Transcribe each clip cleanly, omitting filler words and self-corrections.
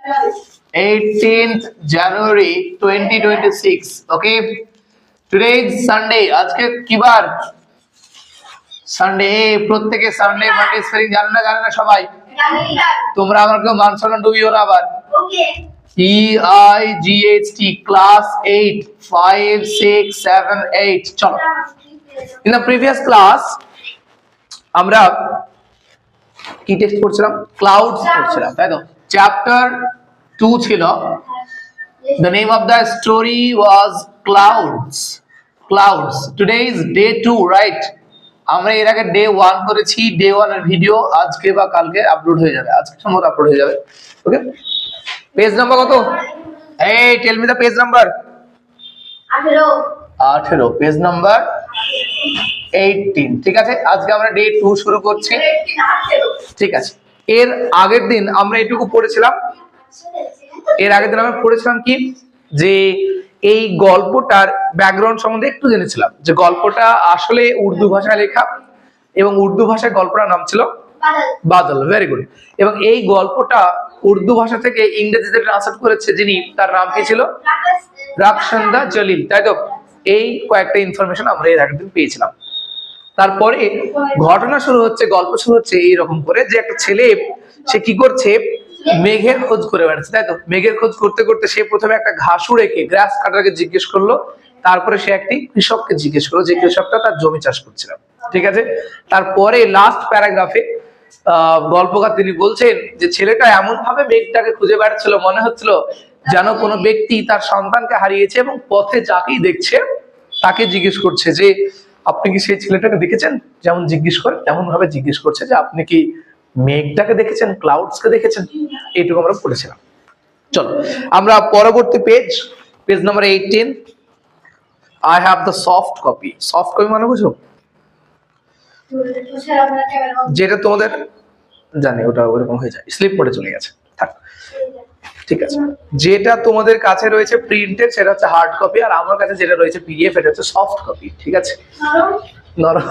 18th January 2026. Okay, today is Sunday. আজকে কি বার? Sunday. প্রত্যেকে সানডে মানডে স্পেলিং জানে না সবাই? তোমরা আমার কেউ মান সম্মান ডুবিও না আবার। ওকে। EIGHT class 8 5 6 7 8 চলো। In the previous class আমরা কি টেক্সট পড়ছিলাম? ক্লাউডস পড়ছিলাম, তাই তো? চ্যাপ্টার 2 ছিল। The name of the story was Clouds. Clouds. Today is day 2, right? আমরা এর আগে ডে 1 করেছি। ডে 1 এর ভিডিও আজকে বা কালকে আপলোড হয়ে যাবে। আজকে সম্ভবত আপলোড হয়ে যাবে। ওকে, পেজ নাম্বার কত? এই tell me the page number. 18 page number 18। ঠিক আছে, আজকে আমরা ডে 2 শুরু করছি। ঠিক আছে, এর আগের দিন আমরা এটুকু পড়েছিলাম। এর আগের দিন আমরা পড়েছিলাম কি, যে এই গল্পটার ব্যাকগ্রাউন্ড সম্বন্ধে একটু জেনেছিলাম, যে গল্পটা আসলে উর্দু ভাষায় লেখা এবং উর্দু ভাষায় গল্পটার নাম ছিল বাদল। Very good. এবং এই গল্পটা উর্দু ভাষা থেকে ইংরেজিতে ট্রান্সলেট করেছে যিনি, তার নাম কি ছিল? রাখসান্দা জলিল, তাই তো? এই কয়েকটা ইনফরমেশন আমরা এর আগের দিন পেয়েছিলাম। তারপরে ঘটনা শুরু হচ্ছে, গল্প শুরু হচ্ছে এইরকম করে, যে একটা ছেলে সে কি করছে, মেঘের খোঁজ করে বেড়াচ্ছে, তাই তো? মেঘের খোঁজ করতে করতে সে প্রথমে একটা ঘাসুড়েকে, গ্রাস কাটারকে জিজ্ঞেস করলো। তারপরে সে একটি কৃষককে জিজ্ঞেস করলো, যে কৃষকটা তার জমি চাষ করছিল। ঠিক আছে, তারপরে লাস্ট প্যারাগ্রাফে গল্পকার তিনি বলছেন যে ছেলেটা এমন ভাবে মেঘটাকে খুঁজে বেড়াচ্ছিল, মনে হচ্ছিল যেন কোনো ব্যক্তি তার সন্তানকে হারিয়েছে এবং পথে যাকেই দেখছে তাকে জিজ্ঞেস করছে যে আপনি কি সেই ছেলেটাকে দেখেছেন? যেমন জিজ্ঞেস করে তেমন ভাবে জিজ্ঞেস করছে যে আপনি কি মেঘটাকে দেখেছেন, ক্লাউডসকে দেখেছেন? এইটুকু আমরা পড়েছিলাম। চলো আমরা পরবর্তী page number 18। I have the soft copy. Soft copy মানে বুঝো? যেটা তোমাদের জানি ওটা ওরকম হয়ে যায়, স্লিপ মোডে চলে গেছে, থাক। ঠিক আছে, যেটা তোমাদের কাছে রয়েছে প্রিন্টেড সেটা হচ্ছে হার্ড কপি, আর আমার কাছে যেটা রয়েছে পিডিএফ এটা হচ্ছে সফট কপি। ঠিক আছে, নরম।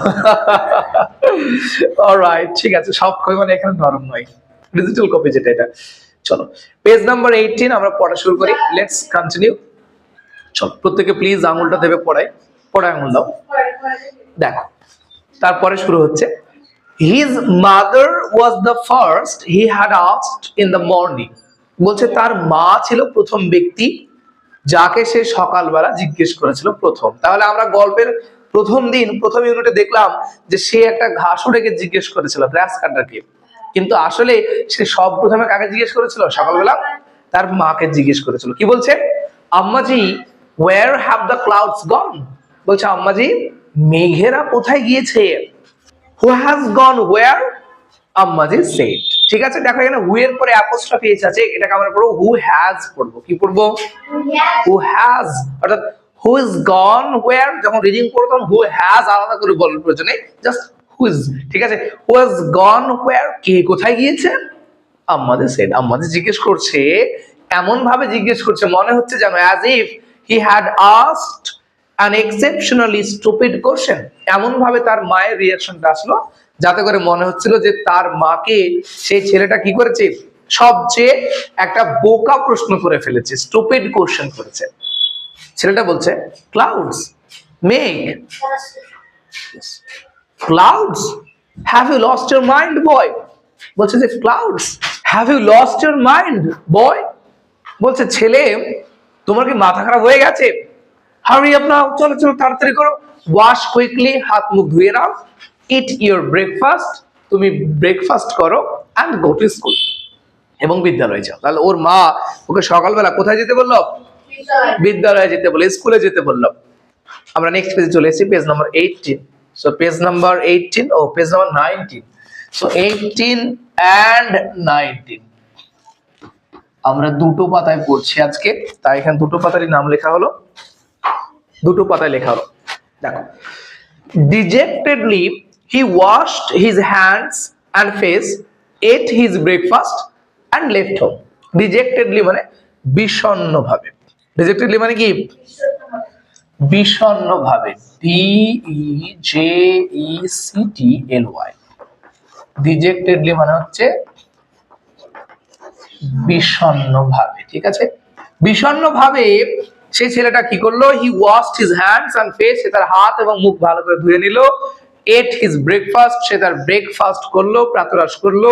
অলরাইট, ঠিক আছে, সফট কপি মানে এখানে নরম নয়, ডিজিটাল কপি যেটা, এটা। চলো পেজ নাম্বার 18 আমরা পড়া শুরু করি। Let's continue. চলো প্রত্যেকে প্লিজ আঙুলটা দেবে পড়ায় আঙুল দাও। দেখো তারপরে শুরু হচ্ছে, his mother was the first he had asked in the morning. বলছে তার মা ছিল প্রথম ব্যক্তি যাকে সে সকালবেলা জিজ্ঞেস করেছিল প্রথম। তাহলে আমরা গল্পের প্রথম দিন প্রথম ইউনিটে দেখলাম যে সে একটা ঘাসুড়েকে জিজ্ঞেস করেছিল, গ্রাস কাটারকে, কিন্তু আসলে সে সব প্রথমে কাকে জিজ্ঞেস করেছিল? সকালবেলা তার মাকে জিজ্ঞেস করেছিল। কি বলছে? আম্মাজি where have the clouds gone? বলছে আম্মাজি মেঘেরা কোথায় গিয়েছে? who has gone where? আম্মাজি said। ঠিক আছে, দেখো এখানে who এর পরে অ্যাপোস্ট্রফি এস আছে, এটাকে আমরা পড়বো who has পড়বো। কি পড়বো? who has। অর্থাৎ who is gone where যখন রিডিং পড়ো তখন who has আলাদা করে বলার প্রয়োজন নেই, জাস্ট who is। ঠিক আছে, who has gone where, কে কোথায় গিয়েছে? আম্মাজি said। আম্মাজি জিজ্ঞেস করছে, এমন ভাবে জিজ্ঞেস করছে মনে হচ্ছে যেন as if he had asked an exceptionally stupid question। এমন ভাবে তার মায়ের রিঅ্যাকশনটা আসলো যাতে করে মনে হচ্ছিল যে তার মাকে সেই ছেলেটা কি করেছে, সবচেয়ে একটা বোকা প্রশ্ন করে ফেলেছে, স্টুপিড কোশ্চেন করেছে। ছেলেটা বলছে ক্লাউডস, মেঘ। Clouds, have you lost your mind boy? বলছে যে clouds, have you lost your mind boy? বলছে ছেলে তোমার কি মাথা খারাপ হয়ে গেছে? হারি আপ নাও, চলো চলো তাড়াতাড়ি করো, ওয়াশ কুইকলি, হাত মুখ ধুয়ে নাও, ইট ইউর ব্রেকফাস্ট, তুমি ব্রেকফাস্ট করো, অ্যান্ড গো টু স্কুল, এবং বিদ্যালয়ে যাও। তাহলে ওর মা ওকে সকালবেলা কোথায় যেতে বললো? বিদ্যালয়ে যেতে বললো, স্কুলে যেতে বললো। আমরা নেক্সট পেজে চলে এসেছি, page number 18। So page number 18 ও পেজ নাম্বার 19। সো 18 and 19 আমরা দুটো পাতায় পড়ছি আজকে, তাই এখানে দুটো পাতারই নাম লেখা হলো, দুটো পাতায় লেখা হলো। দেখো, dejectedly he washed his hands and face, ate his breakfast and left home. dejectedly মানে বিষণ্ণ ভাবে। dejectedly মানে কি? বিষণ্ণ ভাবে। DEJECTLY। dejectedly মানে হচ্ছে বিষণ্ণ ভাবে, ঠিক আছে। বিষণ্ণ ভাবে সেই ছেলেটা কি করলো, he washed his hands and face, সে তার হাত এবং মুখ ভালো করে ধুয়ে নিল। এট হিজ ব্রেকফাস্ট, সে তার ব্রেকফাস্ট করলো, প্রাতরাশ করলো।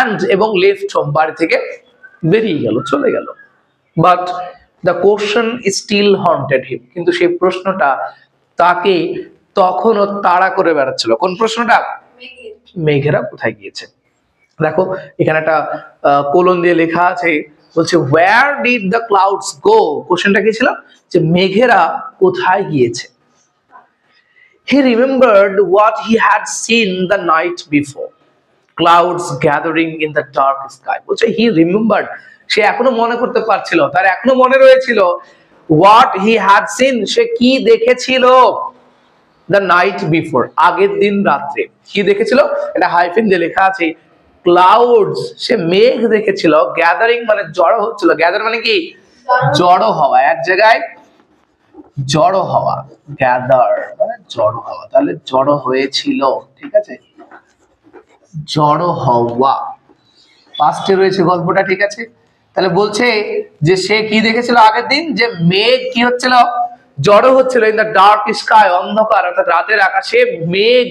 এন্ড এবং লেফট হোম, বাড়ি থেকে বেরিয়ে গেল, চলে গেল। But the question still haunted him, কিন্তু সেই প্রশ্নটা তাকে তখনও তাড়া করে বেড়াচ্ছিল। কোন প্রশ্নটা? মেঘেরা কোথায় গিয়েছে। দেখো এখানে একটা কোলন দিয়ে লেখা আছে, বলছে where did the clouds go, কোশ্চেনটা কি ছিল, যে মেঘেরা কোথায় গিয়েছে। He remembered what he had seen the night before, clouds gathering in the dark sky, বলছে he remembered, সে এখনো মনে করতে পারছিল, তার এখনো মনে রয়েছিল what he had seen, সে কি দেখেছিল the night before, আগের দিন রাত্রে কি দেখেছিল, এটা হাইফেন দিয়ে লেখা আছে। ক্লাউডস, সে মেঘ দেখেছিল। গ্যাদারিং মানে জড়ো হচ্ছিল, গ্যাদার মানে কি জড়ো হওয়া, এক জায়গায় জড়ো হওয়া, গ্যাদার মানে জড়ো হওয়া, তাহলে জড়ো হয়েছিল, ঠিক আছে, জড়ো হওয়া পাস্টে রয়েছে গল্পটা, ঠিক আছে। তাহলে বলছে যে সে কি দেখেছিল আগের দিন, যে মেঘ কি হচ্ছিল, জড়ো হচ্ছিল, ইন দ্য ডার্ক স্কাই, অন্ধকার অর্থাৎ রাতের আকাশে মেঘ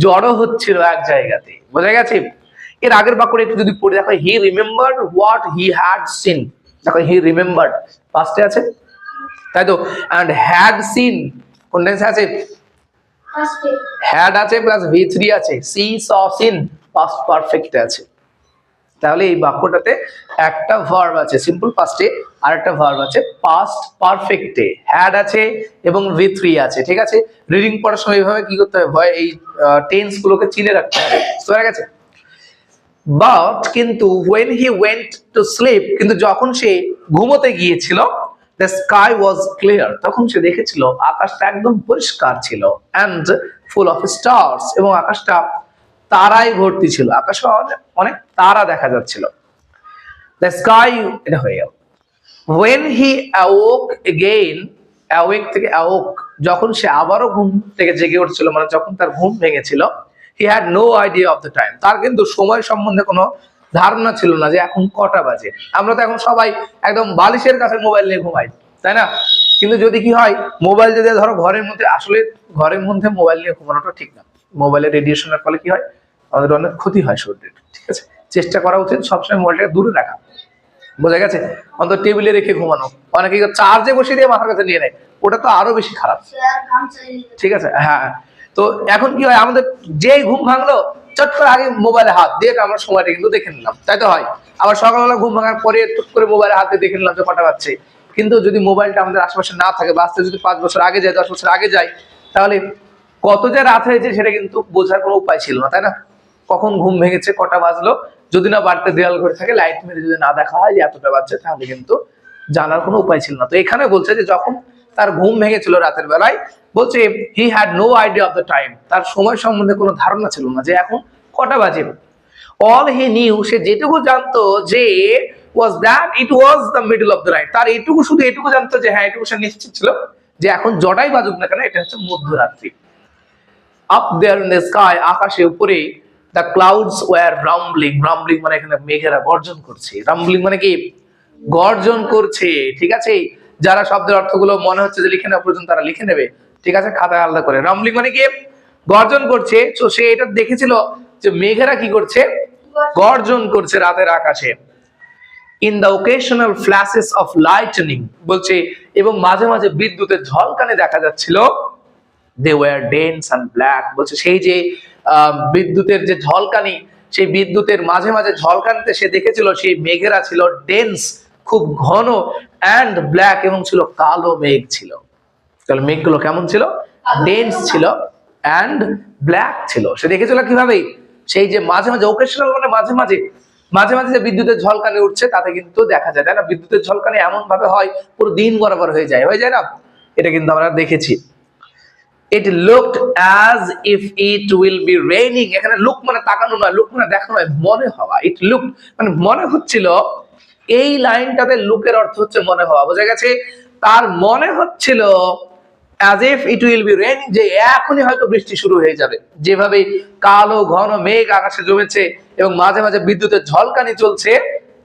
জড়ো হচ্ছিল এক জায়গাতে, বোঝা গেছে। এর আগের বাক্যটা একটু যদি পড়ে দেখো, হি remembered what he had seen, দেখো হি রিমেম্বার্ড পাস্টে আছে, তাই তো। এন্ড হ্যাড সিন কোন টেন্সে আছে, হ্যাড আছে প্লাস V3 আছে, সি স সিন পাস্ট পারফেক্টে আছে। তাহলে এই বাক্যটাতে একটা ভার্ব আছে সিম্পল পাস্টে, আর একটা ভার্ব আছে পাস্ট পারফেক্টে, হ্যাড আছে এবং V3 আছে, ঠিক আছে। রিডিং পড়ার সময় এইভাবে কি করতে হবে, ভয় এই টেন্স গুলোকে চিনে রাখতে হবে, বুঝতে গেছে। বাট কিন্তু when he went to sleep, কিন্তু যখন সে ঘুমোতে গিয়েছিল, the sky was clear, তখন সে দেখেছিল আকাশটা একদম পরিষ্কার ছিল, and full of stars, এবং আকাশটা তারায় ভর্তি ছিল, আকাশে অনেক তারা দেখা যাচ্ছিল। the sky, এটা হয়ে গেল। when he awoke again, awake থেকে awoke, যখন সে আবারও ঘুম থেকে জেগে উঠছিল, মানে যখন তার ঘুম ভেঙেছিল, he had no idea of the time, তার কিন্তু সময় সম্বন্ধে কোনো ধারণা ছিল না যে এখন কটা বাজে। আমরা তো এখন সবাই একদম বালিশের কাছে মোবাইল নিয়ে ঘুমাই, তাই না? কিন্তু যদি কি হয়, মোবাইল যদি ধরো ঘরের মধ্যে, আসলে ঘরের মধ্যে মোবাইল নিয়ে ঘুমানোটা ঠিক না, মোবাইলের রেডিয়েশনের ফলে কি হয়, আমাদের অনেক ক্ষতি হয় শরীরের, ঠিক আছে। চেষ্টা করা উচিত সবসময় মোবাইলটাকে দূরে রাখা, বোঝা গেছে। অন্তত টেবিলে রেখে ঘুমানো, অনেকে চার্জে বসিয়ে দিয়ে মাথার কাছে নিয়ে নেয়, ওটা তো আরো বেশি খারাপ, ঠিক আছে। হ্যাঁ, তো এখন কি হয়, আমাদের যেই ঘুম ভাঙলো চট করে আগে মোবাইলে হাত দিয়ে আমরা সময়টা কিন্তু দেখে নিলাম, তাই তো হয়। আবার সকালবেলা ঘুম ভাঙার পরে টুক করে মোবাইলে হাতে দেখে নিলাম যে কটা বাজছে। কিন্তু যদি মোবাইলটা আমাদের আশেপাশে না থাকে, বাঁচতে যদি 5 বছর আগে যায়, 10 বছর আগে যায়, তাহলে কত যে রাত হয়েছে সেটা কিন্তু বোঝার কোনো উপায় ছিল না, তাই না? কখন ঘুম ভেঙেছে, কটা বাজলো, যদি না বাড়তে দেয়াল ঘরে থাকে, লাইট মেরে যদি না দেখা হয় যে এতটা বাজছে, তাহলে কিন্তু জানার কোনো উপায় ছিল না। তো এখানে বলছে যে যখন তার ঘুম ভেঙেছিল রাতের বেলায়, বলছে he had no idea of the time, তার সময় সম্বন্ধে কোনো ধারণা ছিল না যে এখন কটা বাজে। অল হি নিউ, সে যেটুকু জানতো যে was that it was the middle of the night, তার এইটুকু, শুধু এইটুকু জানতো যে হ্যাঁ, এইটুকু সে নিশ্চিত ছিল যে এখন জটাই বাজুক না কেন, এটা হচ্ছে মধ্যরাত্রি। Up there in the sky, আকাশে উপরে, the clouds were rumbling, rumbling মানে এখানে মেঘেরা গর্জন করছে, রাম্বলিং মানে কি গর্জন করছে, ঠিক আছে। যারা শব্দের অর্থগুলো মনে হচ্ছে যে লিখে নেওয়া প্রয়োজন তারা লিখে নেবে, ঠিক আছে, খাতায় আলাদা করে। রাম্বলিং মানে কি গর্জন করছে, তো সে এটা দেখেছিল যে মেঘেরা কি করছে, গর্জন করছে রাতের আকাশে। In the occasional flashes of lightning, বলছে এবং মাঝে মাঝে বিদ্যুতের ঝলকানি দেখা যাচ্ছিল। They were dense and black, বলছে সেই যে বিদ্যুতের যে ঝলকানি, সেই বিদ্যুতের মাঝে মাঝে ঝলকানিতে সে দেখেছিল সেই মেঘেরা ছিল ডেন্স, খুব ঘন, এন্ড ব্ল্যাক, এবং ছিল কালো মেঘ ছিল। তাহলে মেঘগুলো কেমন ছিল, ডেন্স ছিল এন্ড ব্ল্যাক ছিল। সে দেখেছিল কিভাবে, সেই যে মাঝে মাঝে, ওকেশনাল মানে মাঝে মাঝে, মাঝে মাঝে যে বিদ্যুতের ঝলকানি উঠছে তাতে কিন্তু দেখা যায়, তাই না? বিদ্যুতের ঝলকানি এমন ভাবে হয় পুরো দিন বরাবর হয়ে যায় না, এটা কিন্তু আমরা দেখেছি। It looked as if it will be raining, এখানে লুক মানে তাকানো নয়, লুক মানে দেখা নয়, মনে হওয়া। It looked মানে মনে হচ্ছিল, এই লাইনটাতে লুকের অর্থ হচ্ছে মনে হওয়া, বোঝা গেছে। তার মনে হচ্ছিল as if it will be raining, যে এখনই হয়তো বৃষ্টি শুরু হয়ে যাবে, যেভাবে কালো ঘন মেঘ আকাশে জমেছে এবং মাঝে মাঝে বিদ্যুতের ঝলকানি চলছে,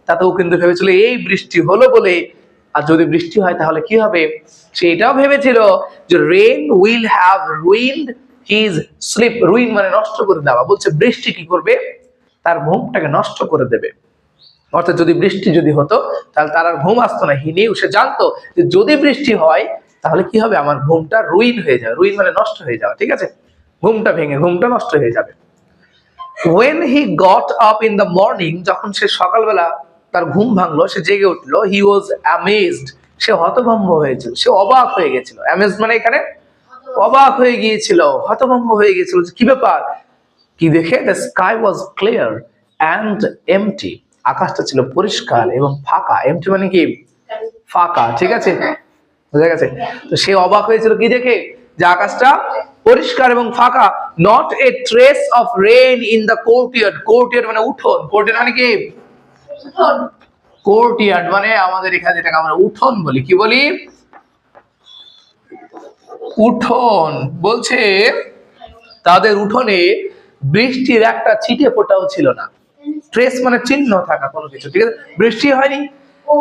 তাতেও কিন্তু ভেবেছিল এই বৃষ্টি হলো বলে, আর যদি বৃষ্টি হয় তাহলে কি হবে, সে এটাও ভেবেছিল যে rain will have ruined his sleep. Ruin মানে নষ্ট করে দেওয়া, বলছে বৃষ্টি কি করবে, তার ঘুমটাকে নষ্ট করে দেবে। অর্থাৎ যদি বৃষ্টি যদি হতো তাহলে তার আর ঘুম আসতো না। হি নিউ, সে জানতো যে যদি বৃষ্টি হয় তাহলে কি হবে, আমার ঘুমটা রুইন হয়ে যাবে। রুইন মানে নষ্ট হয়ে যাওয়া, ঠিক আছে, ঘুমটা ভেঙে ঘুমটা নষ্ট হয়ে যাবে। when he got up in the morning, যখন সে সকালবেলা তার ঘুম ভাঙলো, সে জেগে উঠলো, he was amazed, সে হতভম্ব হয়েছিল, সে অবাক হয়ে গেছিল। amazed মানে এখানে অবাক হয়ে গিয়েছিল, হতভম্ব হয়ে গিয়েছিল, কি ব্যাপার, কি দেখে, the sky was clear and empty, আকাশটা ছিল পরিষ্কার এবং ফাঁকা। empty মানে কি, ফাঁকা, ঠিক আছে, বুঝা গেছে। তো সে অবাক হয়েছিল কি দেখে, যে আকাশটা পরিষ্কার এবং ফাঁকা। Not a trace of rain in the courtyard. Courtyard মানে উঠোন, কোর্টিয়ার্ড মানে কি, কোর্টিয়ার্ড মানে আমাদের এখানে যেটাকে আমরা উঠোন বলি, কি বলি, উঠোন। বলছে তাদের উঠোনে বৃষ্টির একটা ছিটে ফোঁটাও ছিল না। ট্রেস মানে চিহ্ন থাকা কোনো কিছু, ঠিক আছে, বৃষ্টি হয়নি।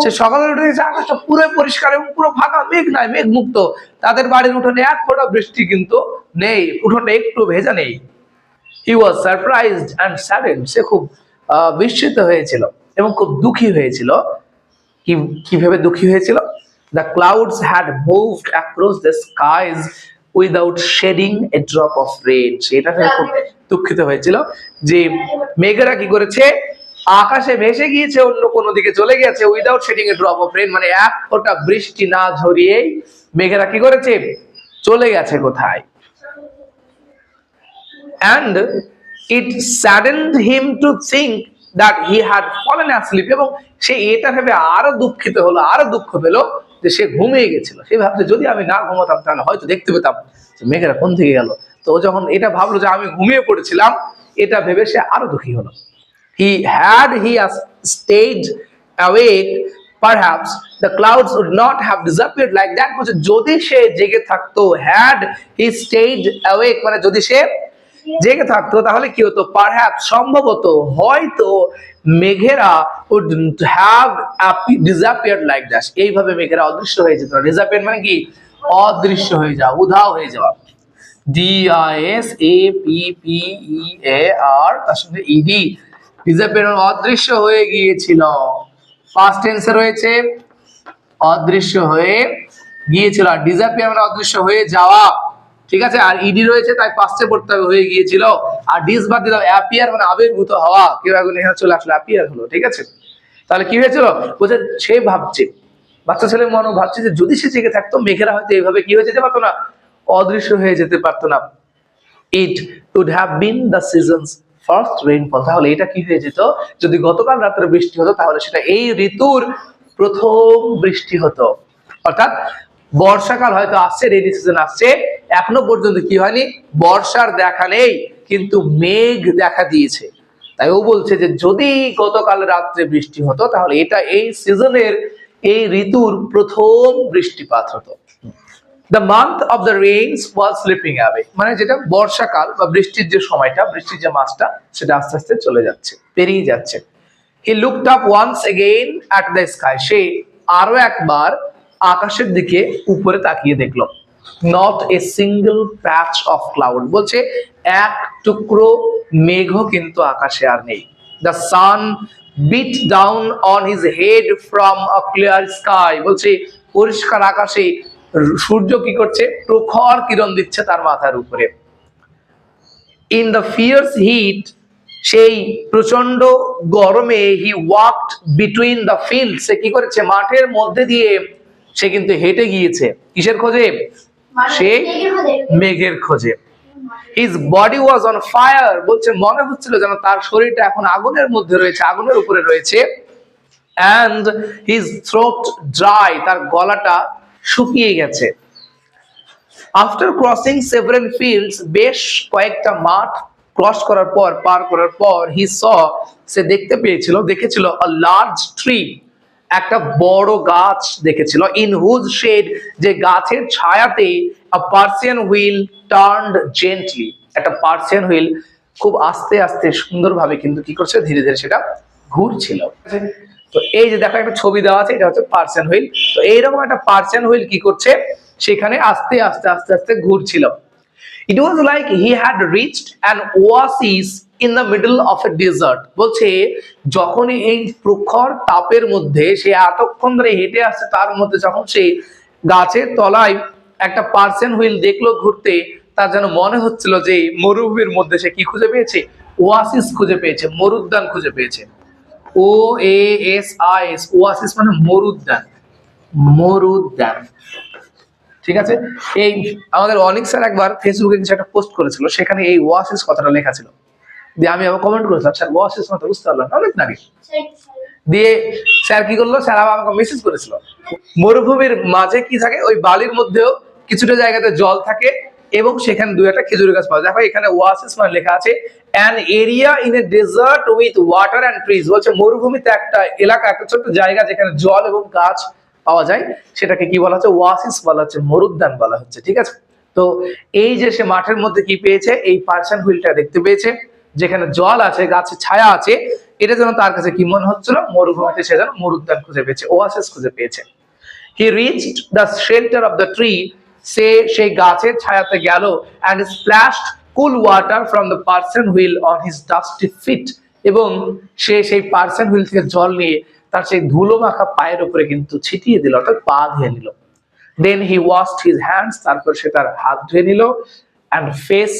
সে সকালে উঠে দেখছে আকাশটা পুরো পরিষ্কার এবং পুরো ফাঁকা, মেঘ নাই, মেঘ মুক্ত। তাদের বাড়ির উঠোনে এক ফোঁটা বৃষ্টি কিন্তু নেই, উঠোনটা একটু ভেজা নেই। হি ওয়াজ সারপ্রাইজড অ্যান্ড স্যাডেন্ড, সে খুব বিস্মিত হয়েছিল এবং খুব দুঃখী হয়েছিল। কিভাবে দুঃখী হয়েছিল, the clouds had moved across the skies without shedding a drop of rain. সেটা খুব দুঃখিত হয়েছিল যে মেঘেরা কি করেছে, আকাশে ভেসে গিয়েছে, অন্য কোনো দিকে চলে গেছে, without shedding a drop of rain মানে এক ফোঁটা বৃষ্টি না ঝরিয়েই মেঘেরা কি করেছে, চলে গেছে কোথায়। and it saddened him to think that he had fallen asleep, এবং সে এটা ভেবে আরো দুঃখিত হলো, আরো দুঃখ পেল যে সে ঘুমিয়ে গেছিল। সে ভাবছে যদি আমি না ঘুমাতাম তাহলে হয়তো দেখতে পেতাম যে মেঘেরা কোন থেকে গেল। তো যখন এটা ভাবলো যে আমি ঘুমিয়ে পড়েছিলাম, এটা ভেবে সে আরো দুঃখী হলো। he stayed awake, perhaps the clouds would not have disappeared like that. বলছে যদি সে জেগে থাকতো, had he stayed awake মানে যদি সে জেগে থাকতো তাহলে কি হতো, পারহ্যাপস সম্ভবত, হয়তো মেঘেরা would have disappeared like that, এইভাবে মেঘেরা অদৃশ্য হয়ে যেত। disappear মানে কি, অদৃশ্য হয়ে যাওয়া, উধাও হয়ে যাওয়া। disappear, তার সঙ্গে ed, disappear অদৃশ্য হয়ে গিয়েছিল। পাস্ট টেন্সে রয়েছে, অদৃশ্য হয়ে গিয়েছিল। আর disappear মানে অদৃশ্য হয়ে যাওয়া, ঠিক আছে, আর ইডি রয়েছে তাই পাস্টে পড়তে হবে, হয়ে গিয়েছিল। আর ডিস বাদ দিলাম, অ্যাপিয়ার মানে আবির্ভূত হওয়া, কেউ এখন এখানে চলে আসলো, অ্যাপিয়ার হলো, ঠিক আছে। তাহলে কি হয়েছিল, বলছে সে ভাবছে, বাচ্চা ছেলে মনে ভাবছে যে যদি সে জেগে থাকতো মেঘেরা হয়তো এইভাবে কি হয়ে যেতে পারতো না, অদৃশ্য হয়ে যেতে পারতো না। It would have been the season's first rainfall, তাহলে এটা কি হয়ে যেত, যদি গতকাল রাত্রে বৃষ্টি হতো তাহলে সেটা এই ঋতুর প্রথম বৃষ্টি হতো। অর্থাৎ বর্ষাকাল হয়তো আসছে, রেইনি সিজন আসছে, এখনো পর্যন্ত কি হয়নি, বর্ষার দেখা নেই, কিন্তু মেঘ দেখা দিয়েছে। তাই ও বলছে যে যদি গতকাল রাত্রে বৃষ্টি হতো তাহলে এটা এই সিজনের, এই ঋতুর প্রথম বৃষ্টিপাত হতো। The month of the rains was sleeping away, মানে যেটা বর্ষাকাল বা বৃষ্টির যে সময়টা, বৃষ্টির যে মাসটা, সেটা আস্তে আস্তে চলে যাচ্ছে, পেরিয়ে যাচ্ছে। He looked up once again at the sky, সে আরো একবার আকাশের দিকে উপরে তাকিয়ে দেখলো। Not a single patch of cloud, বলছে এক টুকরো মেঘও কিন্তু আকাশে আর নেই। The sun beat down on his head from a clear sky, বলছে পরিষ্কার আকাশে সূর্য কি করছে, প্রখর কিরণ দিচ্ছে তার মাথার উপরে। ইন দ্য ফিয়ার্স হিট, সেই প্রচন্ড গরমে, হি ওয়াকড বিটুইন দ্য ফিল্ড, সে কি করেছে, মাঠের মধ্যে দিয়ে সে কিন্তু হেঁটে গিয়েছে, কিসের খোঁজে, সে মেঘের খোঁজে। His body was on fire, বলছে মনে হচ্ছিল যেন তার শরীরটা এখন আগুনের মধ্যে রয়েছে, আগুনের উপরে রয়েছে। and his throat dry, তার গলাটা শুকিয়ে গেছে। আফটার ক্রসিং সেভারাল ফিল্ডস, বেশ কয়েকটা মাঠ ক্রস করার পর, পার করার পর, হি স, সে দেখতে পেয়েছিল, দেখেছিল আ লার্জ ট্রি, একটা বড় গাছ দেখেছিল। ইন হুজ শেড, যে গাছের ছায়াতে, আ পার্সিয়ান হুইল টার্নড জেন্টলি, একটা পার্সিয়ান হুইল খুব আস্তে আস্তে সুন্দরভাবে কিন্তু কি করছে, ধীরে ধীরে সেটা ঘুরছিল। তো এই যে দেখো একটা ছবি দেওয়া আছে, এটা হচ্ছে পার্সন হুইল। তো এইরকম একটা পার্সন হুইল কি করছে, সেখানে আস্তে আস্তে আস্তে আস্তে ঘুরছিল। It was like he had reached an oasis in the middle of a desert. বলছে যখন এই প্রখর তাপের মধ্যে সে এতক্ষণ ধরে হেঁটে আসছে, তার মধ্যে যখন সে গাছের তলায় একটা পার্সন হুইল দেখলো ঘুরতে, তার যেন মনে হচ্ছিল যে মরুভূমির মধ্যে সে কি খুঁজে পেয়েছে, ওয়াসিস খুঁজে পেয়েছে, মরুদ্যান খুঁজে পেয়েছে। OASIS, ওয়াসিস মানে মরুদ্যান, মরুদ্যান। ঠিক আছে, এই আমাদের অনিক স্যার একবার ফেসবুকে কিছু একটা পোস্ট করেছিল, সেখানে এই ওয়াসিস কথাটা লেখা ছিল। দিয়ে আমি আবার কমেন্ট করেছিলাম, স্যার ওয়াসিস মানে বুঝতে পারলাম না, অনেক নাকি। দিয়ে স্যার কি করলো, স্যার আবার আমাকে মেসেজ করেছিল, মরুভূমির মাঝে কি থাকে, ওই বালির মধ্যেও কিছুটা জায়গাতে জল থাকে এবং সেখানে দুই একটা খেজুর গাছ পাওয়া যায়। দেখো এখানে ওয়াসিস মানে লেখা আছে an area in a desert with water and trees। বলছে মরুভূমিতে একটা এলাকা, একটা ছোট্ট জায়গা যেখানে জল এবং গাছ পাওয়া যায়, সেটাকে কি বলা হচ্ছে, ওয়াসিস বলা হচ্ছে, মরুদ্যান বলা হচ্ছে। ঠিক আছে, তো এই যে সে মাঠের মধ্যে কি পেয়েছে, এই পার্সন হুইলটা দেখতে পেয়েছে, যেখানে জল আছে, গাছের ছায়া আছে, এটা যেন তার কাছে কি মনে হচ্ছিল, মরুভূমিতে সে যেন মরুদ্যান খুঁজে পেয়েছে, ওয়াসিস খুঁজে পেয়েছে। He reached the shelter of the tree, সে সেই গাছের ছায়াতে গেল, and splashed cool water from the person wheel on his dusty feet, এবং সে সেই পার্সন হুইল থেকে জল নিয়ে তার সেই ধুলো মাখা পায়ের উপরে কিন্তু ছিটিয়ে দিল, অর্থাৎ পা ধুয়ে নিল। দেন হি ওয়াশড হিজ হ্যান্ডস, তারপর সে তার হাত ধুয়ে নিল, অ্যান্ড ফেস,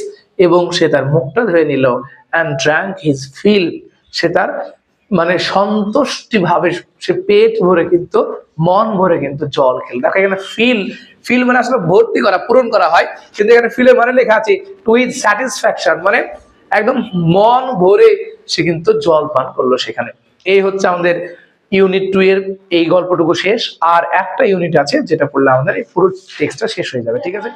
এবং সে তার মুখটা ধুয়ে নিল, অ্যান্ড ড্রাঙ্ক হিজ ফিল, সে তার মানে সন্তুষ্টি ভাবে সে পেট ভরে কিন্তু মন ভরে কিন্তু জল খেল। দেখো এখানে ফিল, ফিল মানে আসলে ভর্তি করা, পূরণ করা হয়, কিন্তু এখানে ফিলের মানে লেখা আছে টু উইথ স্যাটিসফ্যাকশন, মানে একদম মন ভরে সে কিন্তু জল পান করলো সেখানে। এই হচ্ছে আমাদের ইউনিট 2 এর এই গল্পটুকু শেষ, আর একটা ইউনিট আছে যেটা পড়লে আমাদের এই পুরো টেক্সটটা শেষ হয়ে যাবে। ঠিক আছে।